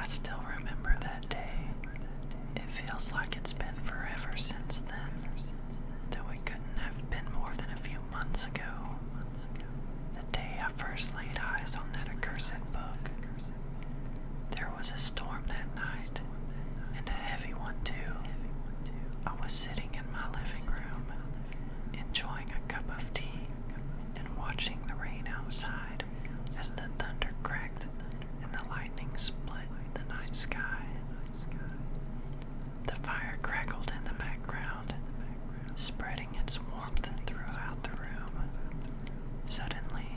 I still remember that day. It feels like it's been forever since then, though it couldn't have been more than a few months ago. The day I first laid eyes on that accursed book. There was a storm that night, and a heavy one too. I was sitting in my living room, enjoying a cup of tea and watching the rain outside as the thunder cracked and the lightning split the night sky. The fire crackled in the background, spreading its warmth throughout the room. Suddenly,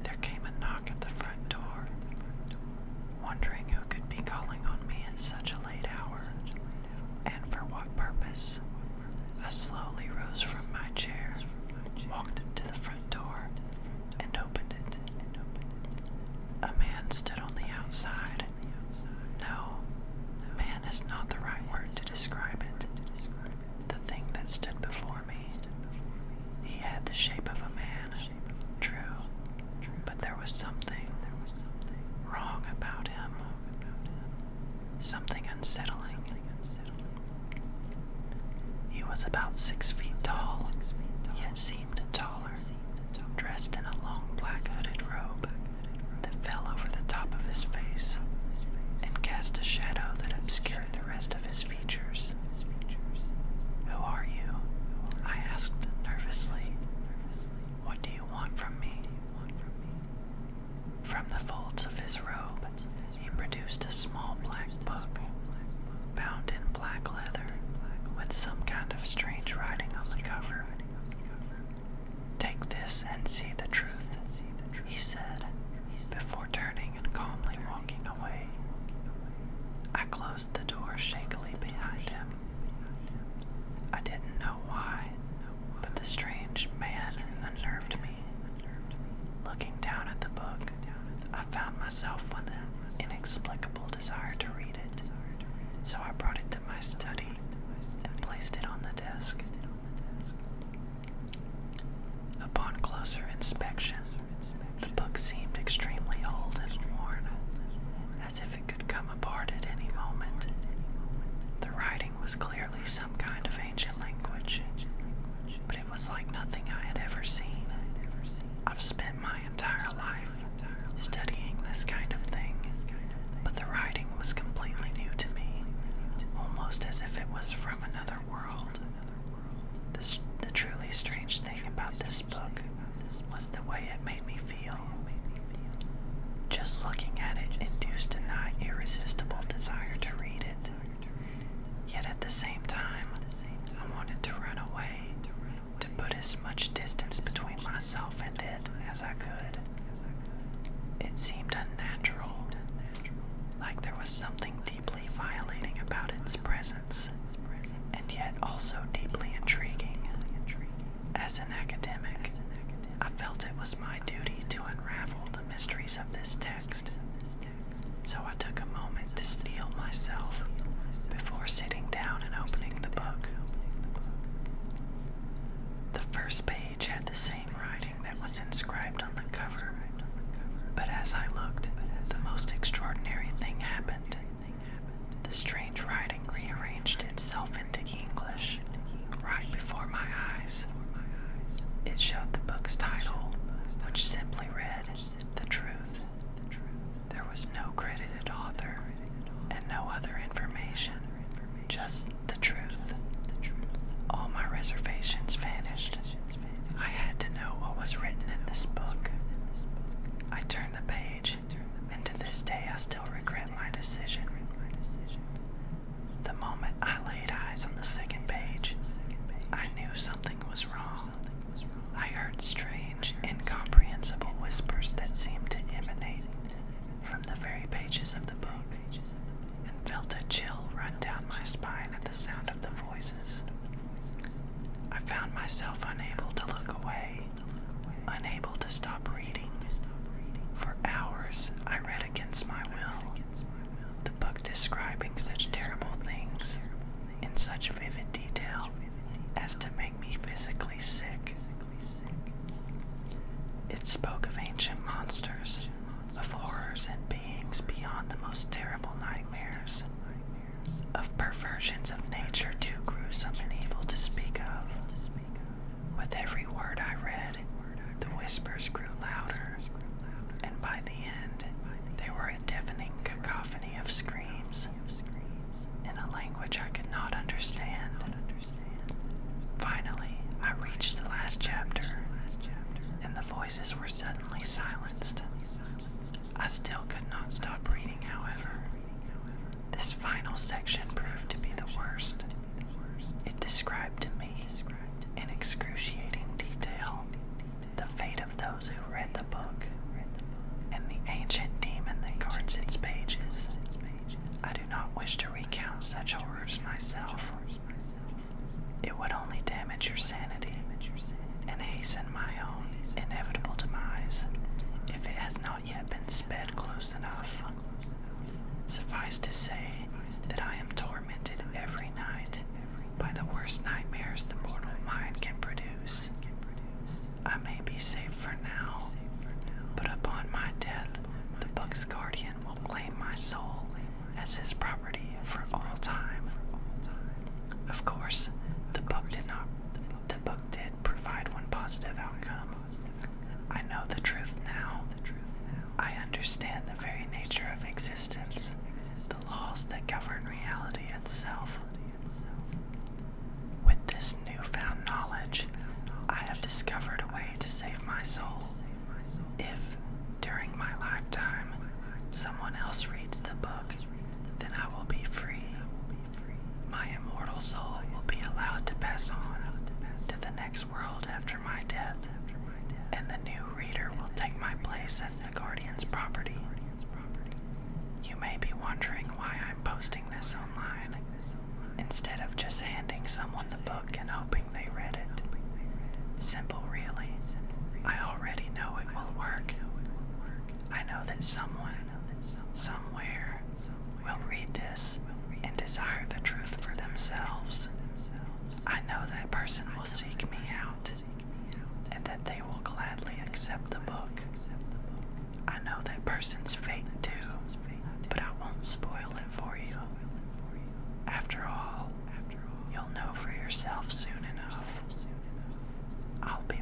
there came a knock at the front door. Wondering who could be calling on me at such a late hour, and for what purpose, I slowly rose from my chair, walked to the front door, and opened it. A man stood on the outside. No, man is not the right word to describe it. The thing that stood before me. He had the shape of a man, true, but there was something wrong about him. Something unsettling. He was about 6 feet tall, yet seemed taller, dressed in a long black hooded robe that fell over the top of his face and cast a shadow that obscured the rest of his features. "Who are you?" I asked nervously. "What do you want from me?" From the folds of his robe, he produced a small black book, bound in black leather, with some kind of strange writing on the cover. "Take this and see the truth," he said, before turning and calmly walking away. I closed the door shakily behind him. I didn't know why, but the strange man unnerved me. Looking down at the book, I found myself with an inexplicable desire to read it, so I brought it to my study and placed it on the desk. Upon closer inspection, the book seemed extremely old and worn, as if it could come apart at any moment. The writing was clearly some kind of ancient language, but it was like nothing I had ever seen. I've spent my entire life studying this kind of thing, but the writing was completely new to me, almost as if it was from another world. The truly strange thing about this book was the way it made me feel. Just looking at it induced a nigh irresistible desire to read it. Yet at the same time, I wanted to run away, to put as much distance between myself and it as I could. It seemed unnatural, like there was something deeply violating about its presence, and yet also deeply intriguing. As an academic, I felt it was my duty to unravel the mysteries of this text, so I took a moment to steel myself before sitting down and opening the book. The first page had the same writing that was inscribed on the cover, but as I looked, the most extraordinary thing happened. The strange writing rearranged itself into English right before my eyes. It showed the book's title, which simply read, "The Truth." There was no credited author and no other information, just the truth. All my reservations vanished. I had to know what was written in this book. I turned the page, and to this day I still regret my decision. The moment I laid eyes on the second page, I knew something was wrong. I heard strange, incomprehensible whispers that seemed to emanate from the very pages of the book, and felt a chill run down my spine at the sound of the voices. I found myself unable to look away, unable to stop reading. For hours, I read against my will, the book describing such terrible things in such vivid detail as to make me physically sick. It spoke of ancient monsters, of horrors and beings beyond the most terrible nightmares of perversions of nature too gruesome and evil to speak of. With every word I read, the whispers grew louder, and by the end, they were a deafening cacophony of screams in a language I could not understand. Finally, I reached the last chapter, and the voices were suddenly silenced. I still could not stop reading, however. This final section proved to be the worst. It described to me, in excruciating detail, the fate of those who read the book, and the ancient demon that guards its pages. I do not wish to recount such horrors myself. It would only damage your sanity and hasten my own inevitable demise if it has not yet been sped close enough. Suffice to say that I am tormented every night by the worst nightmares the mortal mind can produce. I may be safe for now, but upon my death, the book's guardian will claim my soul as his property for all time. Of course, the book did provide one positive outcome. I know the truth now. I understand the very nature of existence, the laws that govern reality itself. With this newfound knowledge, I have discovered a way to save my soul. If, during my lifetime, someone else reads the book, then I will be free. My immortal soul will be allowed to pass on to the next world after my death, and the new reader will take my place as the guardian's property. You may be wondering why I'm posting this online, instead of just handing someone the book and hoping they read it. Simple, really. I already know it will work. I know that someone, somewhere, will read this and desire the truth for themselves. I know that person will seek me out, and that they will gladly accept the book. I know that person's fate too, but I won't spoil it for you. After all, you'll know for yourself soon enough. I'll be